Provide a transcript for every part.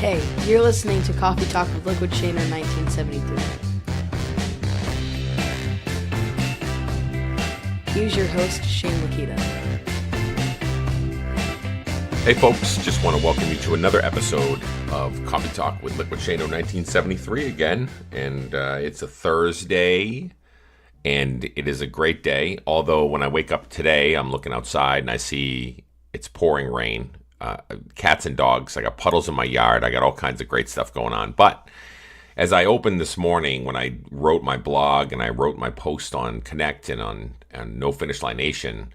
Hey, you're listening to Coffee Talk with Liquidshano 1973. Here's your host, Shane Lakita. Hey folks, just want to welcome you to another episode of Coffee Talk with Liquidshano 1973 again. And it's a Thursday, and it is a great day. Although when I wake up today, I'm looking outside and I see it's pouring rain. Cats and dogs, I got puddles in my yard. I got all kinds of great stuff going on. But as I opened this morning, when I wrote my blog and I wrote my post on Connect and on No Finish Line Nation,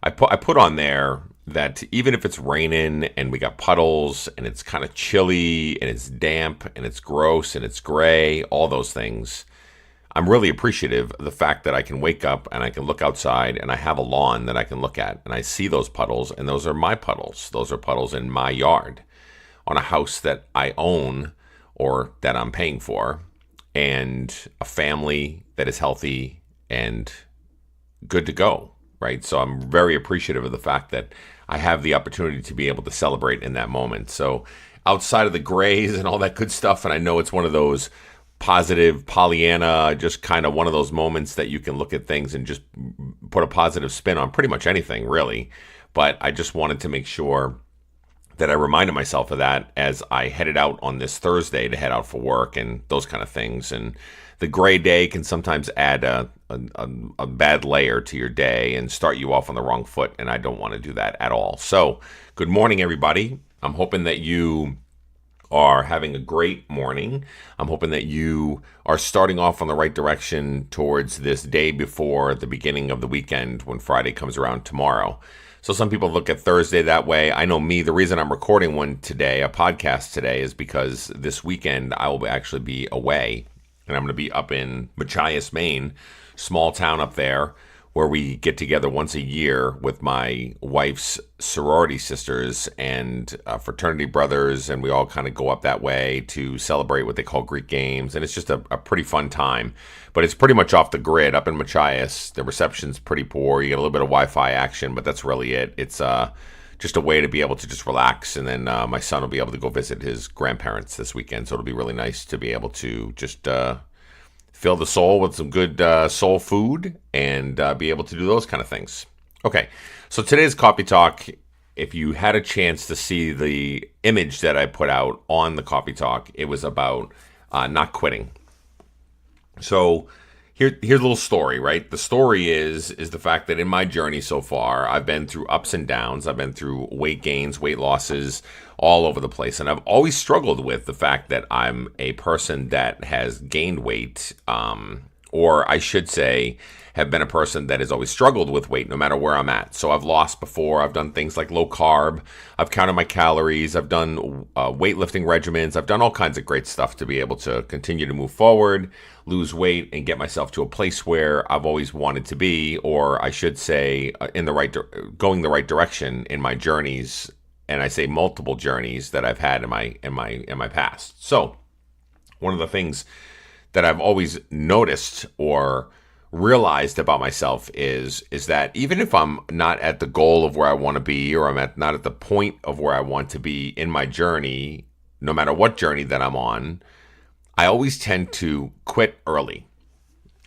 I put on there that even if it's raining and we got puddles and it's kind of chilly and it's damp and it's gross and it's gray, all those things, I'm really appreciative of the fact that I can wake up and I can look outside and I have a lawn that I can look at and I see those puddles, and those are my puddles. Those are puddles in my yard on a house that I own or that I'm paying for, and a family that is healthy and good to go, right? So I'm very appreciative of the fact that I have the opportunity to be able to celebrate in that moment. So outside of the grays and all that good stuff, and I know it's one of those positive Pollyanna, just kind of one of those moments that you can look at things and just put a positive spin on pretty much anything, really. But I just wanted to make sure that I reminded myself of that as I headed out on this Thursday to head out for work and those kind of things. And the gray day can sometimes add a bad layer to your day and start you off on the wrong foot, and I don't want to do that at all. So, good morning, everybody. I'm hoping that you are having a great morning. I'm hoping that you are starting off on the right direction towards this day before the beginning of the weekend when Friday comes around tomorrow. So some people look at Thursday that way. I know me, the reason I'm recording one today, a podcast today, is because this weekend I will actually be away, and I'm going to be up in Machias, Maine, small town up there, where we get together once a year with my wife's sorority sisters and fraternity brothers, and we all kind of go up that way to celebrate what they call Greek games, and it's just a pretty fun time. But it's pretty much off the grid up in Machias. The reception's pretty poor. You get a little bit of Wi-Fi action, but that's really it. It's just a way to be able to just relax, and then my son will be able to go visit his grandparents this weekend, so it'll be really nice to be able to just fill the soul with some good soul food and be able to do those kind of things. Okay, so today's Coffee Talk, if you had a chance to see the image that I put out on the Coffee Talk, it was about not quitting. So here's a little story, right? The story is the fact that in my journey so far, I've been through ups and downs. I've been through weight gains, weight losses, all over the place. And I've always struggled with the fact that I'm a person that has gained weight, or I should say, have been a person that has always struggled with weight no matter where I'm at. So I've lost before. I've done things like low carb. I've counted my calories. I've done weightlifting regimens. I've done all kinds of great stuff to be able to continue to move forward, lose weight, and get myself to a place where I've always wanted to be, or I should say, going the right direction in my journeys. And I say multiple journeys that I've had in my past. So one of the things that I've always noticed or realized about myself is that even if I'm not at the goal of where I want to be, or I'm not at the point of where I want to be in my journey, no matter what journey that I'm on, I always tend to quit early.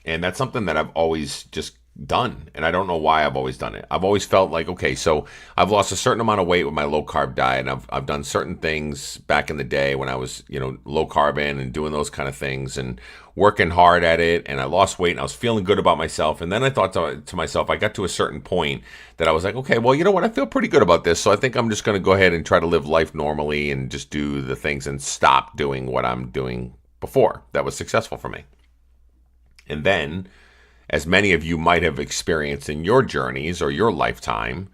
And that's something that I've always just done, and I don't know why I've always done it. I've always felt like, okay, so I've lost a certain amount of weight with my low carb diet, and I've done certain things back in the day when I was, low carbon and doing those kind of things and working hard at it, and I lost weight and I was feeling good about myself. And then I thought to myself, I got to a certain point that I was like, okay, well, you know what, I feel pretty good about this, so I think I'm just going to go ahead and try to live life normally and just do the things and stop doing what I'm doing before that was successful for me. And then, as many of you might have experienced in your journeys or your lifetime,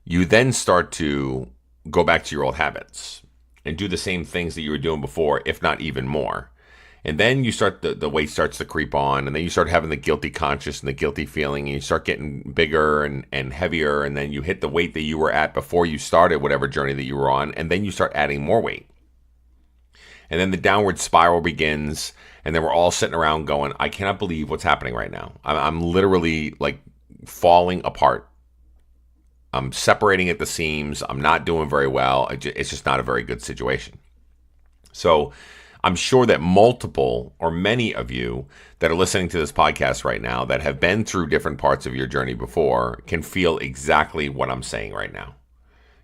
you then start to go back to your old habits and do the same things that you were doing before, if not even more. And then you start, the weight starts to creep on, and then you start having the guilty conscious and the guilty feeling, and you start getting bigger and heavier, and then you hit the weight that you were at before you started whatever journey that you were on, and then you start adding more weight. And then the downward spiral begins, and then we're all sitting around going, I cannot believe what's happening right now. I'm literally like falling apart. I'm separating at the seams. I'm not doing very well. It's just not a very good situation. So I'm sure that multiple or many of you that are listening to this podcast right now that have been through different parts of your journey before can feel exactly what I'm saying right now.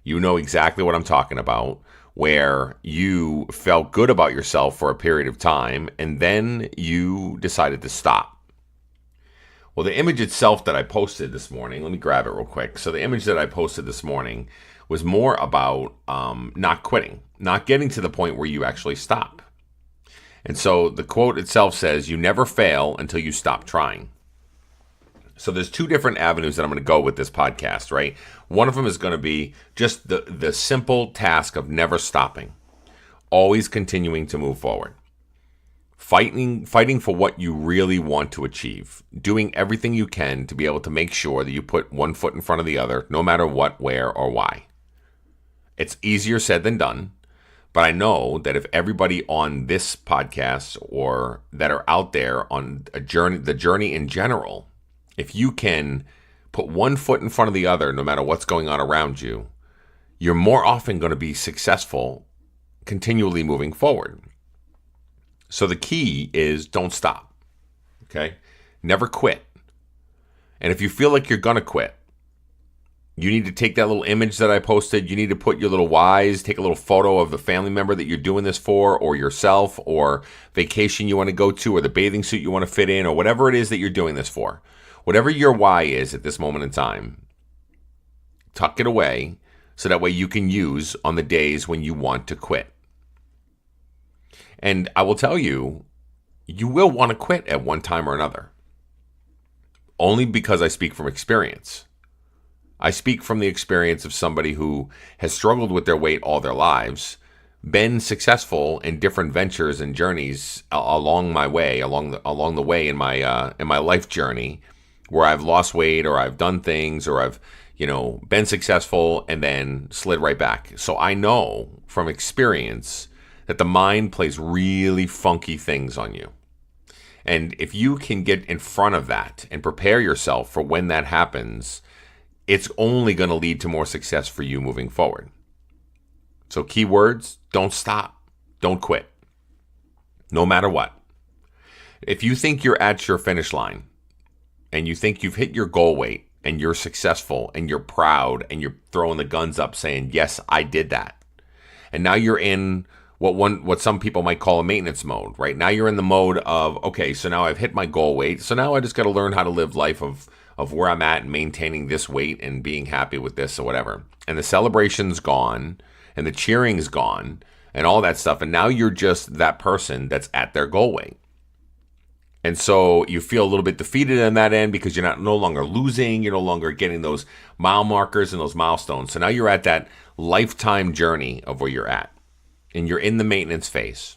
You know exactly what I'm talking about, where you felt good about yourself for a period of time and then you decided to stop. Well, the image itself that I posted this morning, let me grab it real quick. So the image that I posted this morning was more about not quitting, not getting to the point where you actually stop. And so the quote itself says, "You never fail until you stop trying." So there's two different avenues that I'm going to go with this podcast, right? One of them is going to be just the simple task of never stopping, always continuing to move forward, fighting for what you really want to achieve, doing everything you can to be able to make sure that you put one foot in front of the other, no matter what, where, or why. It's easier said than done. But I know that if everybody on this podcast or that are out there on a journey, the journey in general, if you can put one foot in front of the other, no matter what's going on around you, you're more often going to be successful continually moving forward. So the key is don't stop, okay? Never quit. And if you feel like you're going to quit, you need to take that little image that I posted. You need to put your little whys, take a little photo of the family member that you're doing this for, or yourself, or vacation you want to go to, or the bathing suit you want to fit in, or whatever it is that you're doing this for. Whatever your why is at this moment in time, tuck it away so that way you can use on the days when you want to quit. And I will tell you, you will want to quit at one time or another. Only because I speak from experience. I speak from the experience of somebody who has struggled with their weight all their lives, been successful in different ventures and journeys along my way, along the way in my life journey, where I've lost weight or I've done things or I've been successful and then slid right back. So I know from experience that the mind plays really funky things on you. And if you can get in front of that and prepare yourself for when that happens, it's only going to lead to more success for you moving forward. So keywords, don't stop. Don't quit. No matter what. If you think you're at your finish line and you think you've hit your goal weight and you're successful and you're proud and you're throwing the guns up saying, yes, I did that. And now you're in what some people might call a maintenance mode, right? Now you're in the mode of, okay, so now I've hit my goal weight. So now I just got to learn how to live life of where I'm at and maintaining this weight and being happy with this or whatever. And the celebration's gone and the cheering's gone and all that stuff. And now you're just that person that's at their goal weight. And so you feel a little bit defeated on that end because you're no longer losing. You're no longer getting those mile markers and those milestones. So now you're at that lifetime journey of where you're at. And you're in the maintenance phase.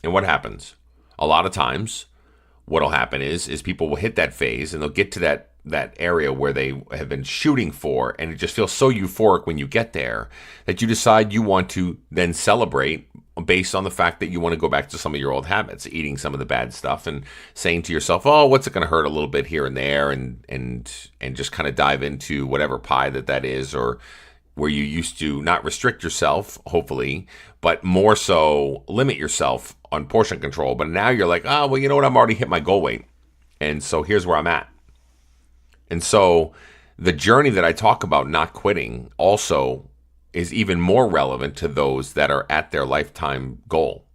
And what happens? A lot of times, what'll happen is people will hit that phase and they'll get to that area where they have been shooting for, and it just feels so euphoric when you get there that you decide you want to then celebrate based on the fact that you want to go back to some of your old habits, eating some of the bad stuff and saying to yourself, oh, what's it going to hurt a little bit here and there, and just kind of dive into whatever pie that is, or where you used to not restrict yourself, hopefully, but more so limit yourself on portion control. But now you're like, oh, well, you know what? I'm already hit my goal weight. And so here's where I'm at. And so the journey that I talk about not quitting also is even more relevant to those that are at their lifetime goal.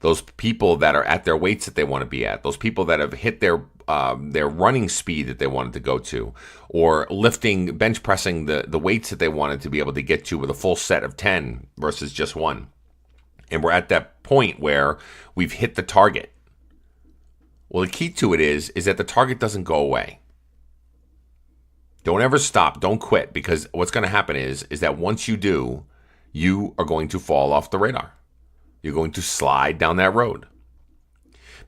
Those people that are at their weights that they want to be at. Those people that have hit their running speed that they wanted to go to, or lifting, bench pressing the weights that they wanted to be able to get to with a full set of 10 versus just one. And we're at that point where we've hit the target. Well, the key to it is that the target doesn't go away. Don't ever stop. Don't quit, because what's going to happen is that once you do, you are going to fall off the radar. You're going to slide down that road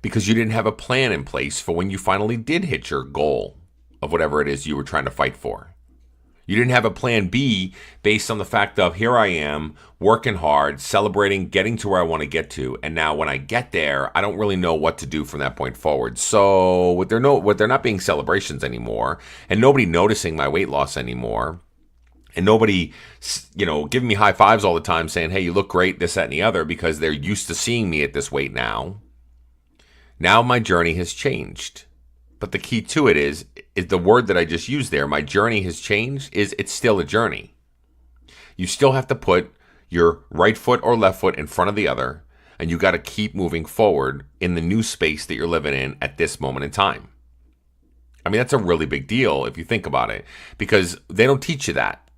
because you didn't have a plan in place for when you finally did hit your goal of whatever it is you were trying to fight for. You didn't have a plan B based on the fact of, here I am working hard, celebrating, getting to where I want to get to. And now when I get there, I don't really know what to do from that point forward. So with there not being celebrations anymore and nobody noticing my weight loss anymore, And nobody, giving me high fives all the time saying, hey, you look great, this, that, and the other, because they're used to seeing me at this weight now. Now my journey has changed. But the key to it is the word that I just used there, my journey has changed, is it's still a journey. You still have to put your right foot or left foot in front of the other, and you got to keep moving forward in the new space that you're living in at this moment in time. I mean, that's a really big deal if you think about it, because they don't teach you that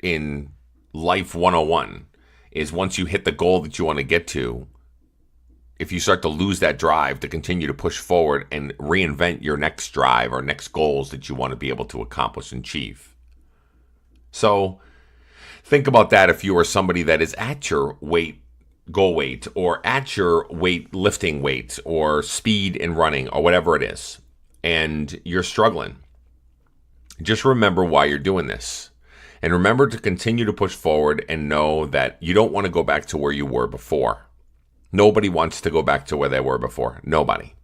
in Life 101, is once you hit the goal that you want to get to, if you start to lose that drive to continue to push forward and reinvent your next drive or next goals that you want to be able to accomplish and achieve. So think about that if you are somebody that is at your goal weight, or at your lifting weight, or speed in running, or whatever it is, and you're struggling. Just remember why you're doing this. And remember to continue to push forward and know that you don't want to go back to where you were before. Nobody wants to go back to where they were before. Nobody.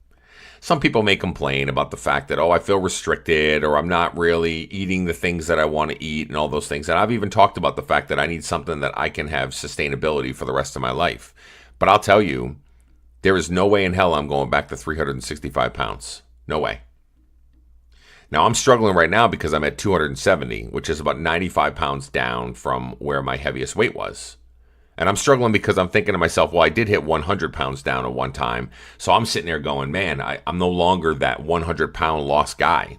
Some people may complain about the fact that, I feel restricted, or I'm not really eating the things that I want to eat, and all those things. And I've even talked about the fact that I need something that I can have sustainability for the rest of my life. But I'll tell you, there is no way in hell I'm going back to 365 pounds. No way. Now, I'm struggling right now because I'm at 270, which is about 95 pounds down from where my heaviest weight was. And I'm struggling because I'm thinking to myself, well, I did hit 100 pounds down at one time. So I'm sitting there going, man, I'm no longer that 100-pound lost guy,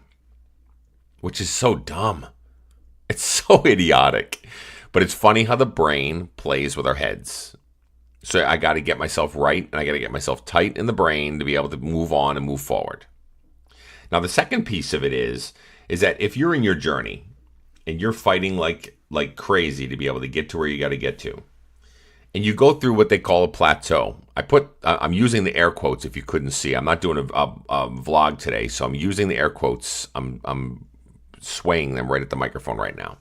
which is so dumb. It's so idiotic. But it's funny how the brain plays with our heads. So I got to get myself right, and I got to get myself tight in the brain to be able to move on and move forward. Now, the second piece of it is that if you're in your journey and you're fighting like crazy to be able to get to where you got to get to, and you go through what they call a plateau. I'm using the air quotes if you couldn't see. I'm not doing a vlog today, so I'm using the air quotes. I'm swaying them right at the microphone right now.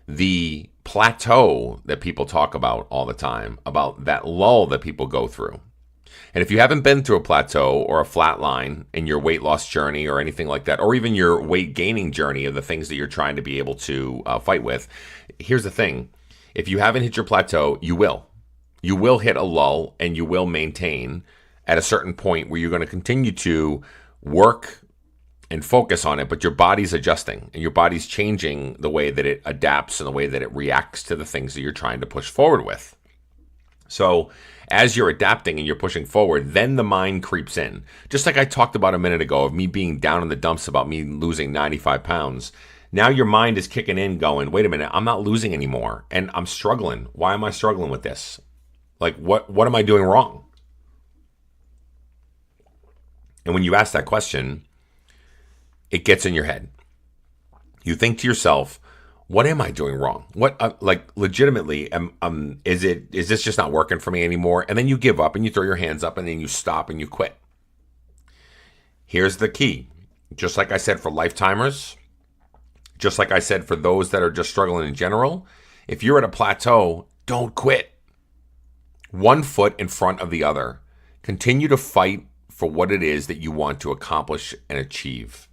The plateau that people talk about all the time, about that lull that people go through. And if you haven't been through a plateau or a flat line in your weight loss journey or anything like that, or even your weight gaining journey of the things that you're trying to be able to fight with, here's the thing. If you haven't hit your plateau, you will. You will hit a lull, and you will maintain at a certain point where you're going to continue to work and focus on it, but your body's adjusting and your body's changing the way that it adapts and the way that it reacts to the things that you're trying to push forward with. So as you're adapting and you're pushing forward, then the mind creeps in. Just like I talked about a minute ago of me being down in the dumps about me losing 95 pounds. Now your mind is kicking in going, wait a minute, I'm not losing anymore and I'm struggling. Why am I struggling with this? Like, what am I doing wrong? And when you ask that question, it gets in your head. You think to yourself, what am I doing wrong? What, legitimately, is this just not working for me anymore? And then you give up and you throw your hands up and then you stop and you quit. Here's the key. Just like I said for lifetimers, just like I said for those that are just struggling in general, if you're at a plateau, don't quit. One foot in front of the other. Continue to fight for what it is that you want to accomplish and achieve.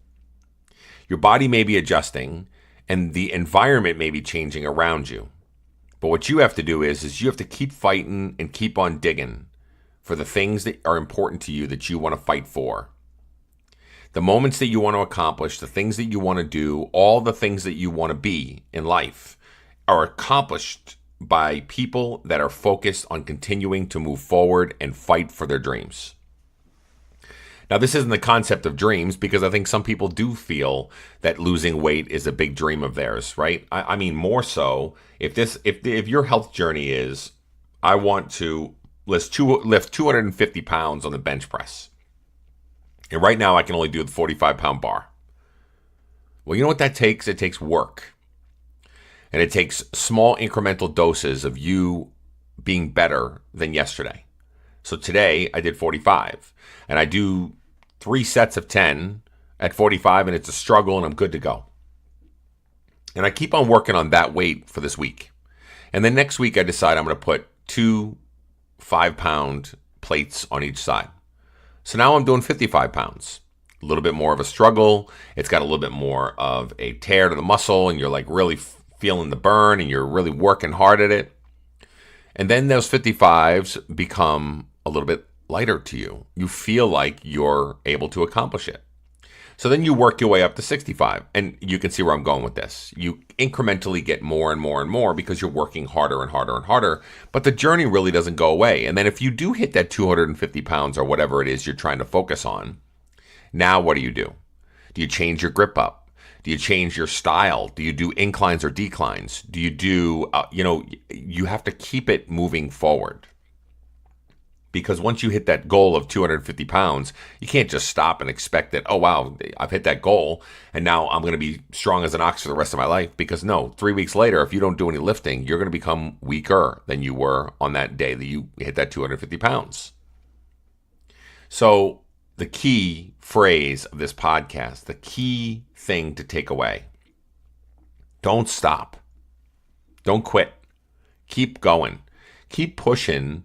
Your body may be adjusting and the environment may be changing around you. But what you have to do is you have to keep fighting and keep on digging for the things that are important to you that you want to fight for. The moments that you want to accomplish, the things that you want to do, all the things that you want to be in life are accomplished by people that are focused on continuing to move forward and fight for their dreams. Now, this isn't the concept of dreams because I think some people do feel that losing weight is a big dream of theirs, right? I mean, more so if your health journey is, I want to lift 250 pounds on the bench press. And right now I can only do the 45-pound bar. Well, you know what that takes? It takes work. And it takes small incremental doses of you being better than yesterday. So today I did 45. And I do 3 sets of 10 at 45, and it's a struggle, and I'm good to go. And I keep on working on that weight for this week. And then next week I decide I'm going to put 2 5-pound plates on each side. So now I'm doing 55 pounds. A little bit more of a struggle. It's got a little bit more of a tear to the muscle, and you're like really feeling the burn and you're really working hard at it. And then those 55s become a little bit lighter to you. You feel like you're able to accomplish it. So then you work your way up to 65. And you can see where I'm going with this. You incrementally get more and more and more because you're working harder and harder and harder. But the journey really doesn't go away. And then if you do hit that 250 pounds or whatever it is you're trying to focus on, now what do? Do you change your grip up? Do you change your style? Do you do inclines or declines? Do you do, you have to keep it moving forward. Because once you hit that goal of 250 pounds, you can't just stop and expect that, oh, wow, I've hit that goal, and now I'm going to be strong as an ox for the rest of my life. Because no, 3 weeks later, if you don't do any lifting, you're going to become weaker than you were on that day that you hit that 250 pounds. So the key phrase of this podcast, the key thing to take away, don't stop. Don't quit. Keep going. Keep pushing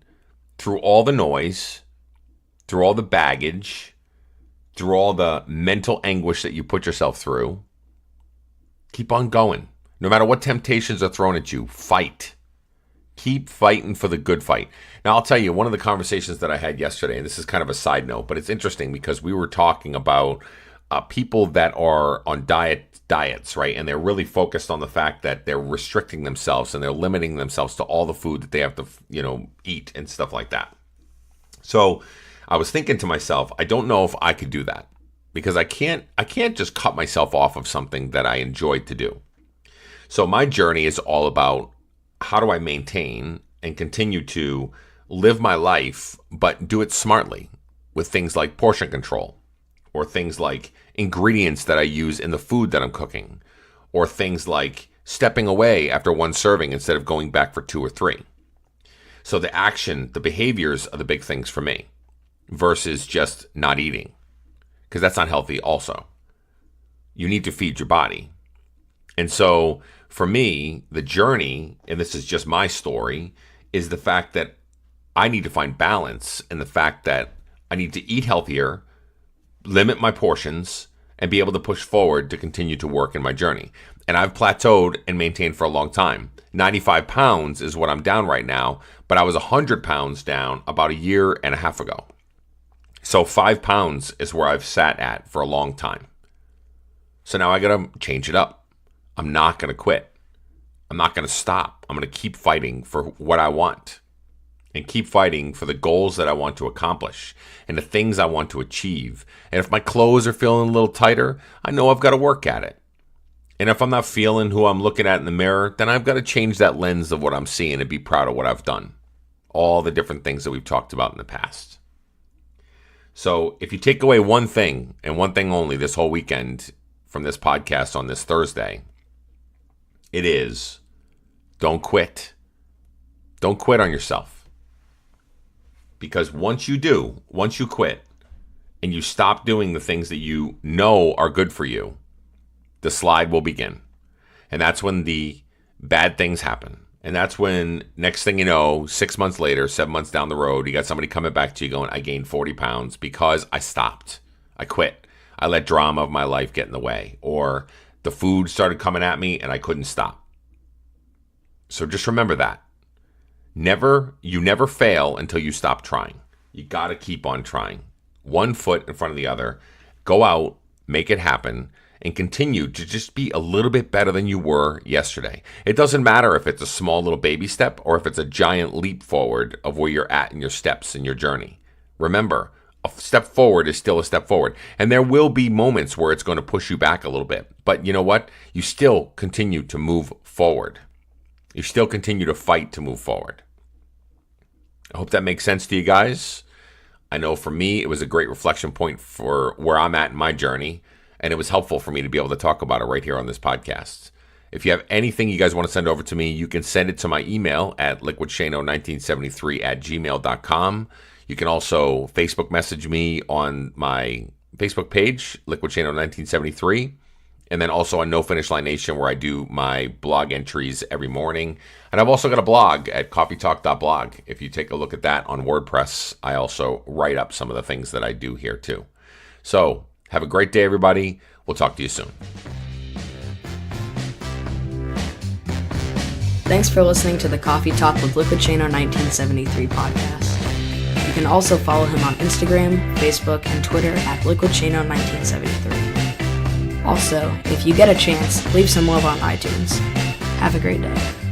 through all the noise, through all the baggage, through all the mental anguish that you put yourself through. Keep on going. No matter what temptations are thrown at you, fight. Keep fighting for the good fight. Now, I'll tell you, one of the conversations that I had yesterday, and this is kind of a side note, but it's interesting because we were talking about people that are on diets, right? And they're really focused on the fact that they're restricting themselves and they're limiting themselves to all the food that they have to, eat and stuff like that. So I was thinking to myself, I don't know if I could do that because I can't just cut myself off of something that I enjoyed to do. So my journey is all about how do I maintain and continue to live my life, but do it smartly with things like portion control, or things like ingredients that I use in the food that I'm cooking, or things like stepping away after one serving instead of going back for 2 or 3. So the action, the behaviors are the big things for me versus just not eating, because that's not healthy also. You need to feed your body. And so for me, the journey, and this is just my story, is the fact that I need to find balance in the fact that I need to eat healthier, limit my portions, and be able to push forward to continue to work in my journey. And I've plateaued and maintained for a long time. 95 pounds is what I'm down right now, but I was 100 pounds down about a year and a half ago. So 5 pounds is where I've sat at for a long time. So now I got to change it up. I'm not going to quit. I'm not going to stop. I'm going to keep fighting for what I want and keep fighting for the goals that I want to accomplish and the things I want to achieve. And if my clothes are feeling a little tighter, I know I've got to work at it. And if I'm not feeling who I'm looking at in the mirror, then I've got to change that lens of what I'm seeing and be proud of what I've done. All the different things that we've talked about in the past. So if you take away one thing and one thing only this whole weekend from this podcast on this Thursday, it is don't quit. Don't quit on yourself. Because once you quit and you stop doing the things that you know are good for you, the slide will begin. And that's when the bad things happen. And that's when, next thing you know, 6 months later, 7 months down the road, you got somebody coming back to you going, I gained 40 pounds because I stopped. I quit. I let drama of my life get in the way. Or the food started coming at me and I couldn't stop. So just remember that. You never fail until you stop trying. You got to keep on trying. One foot in front of the other. Go out, make it happen, and continue to just be a little bit better than you were yesterday. It doesn't matter if it's a small little baby step or if it's a giant leap forward of where you're at in your steps in your journey. Remember, a step forward is still a step forward. And there will be moments where it's going to push you back a little bit. But you know what? You still continue to move forward. You still continue to fight to move forward. I hope that makes sense to you guys. I know for me, it was a great reflection point for where I'm at in my journey, and it was helpful for me to be able to talk about it right here on this podcast. If you have anything you guys want to send over to me, you can send it to my email at liquidshano1973@gmail.com. You can also Facebook message me on my Facebook page, Liquidshano1973. And then also on No Finish Line Nation, where I do my blog entries every morning. And I've also got a blog at CoffeeTalk.blog. If you take a look at that on WordPress, I also write up some of the things that I do here too. So have a great day, everybody. We'll talk to you soon. Thanks for listening to the Coffee Talk with Liquidshano 1973 podcast. You can also follow him on Instagram, Facebook, and Twitter at Liquidshano 1973. Also, if you get a chance, leave some love on iTunes. Have a great day.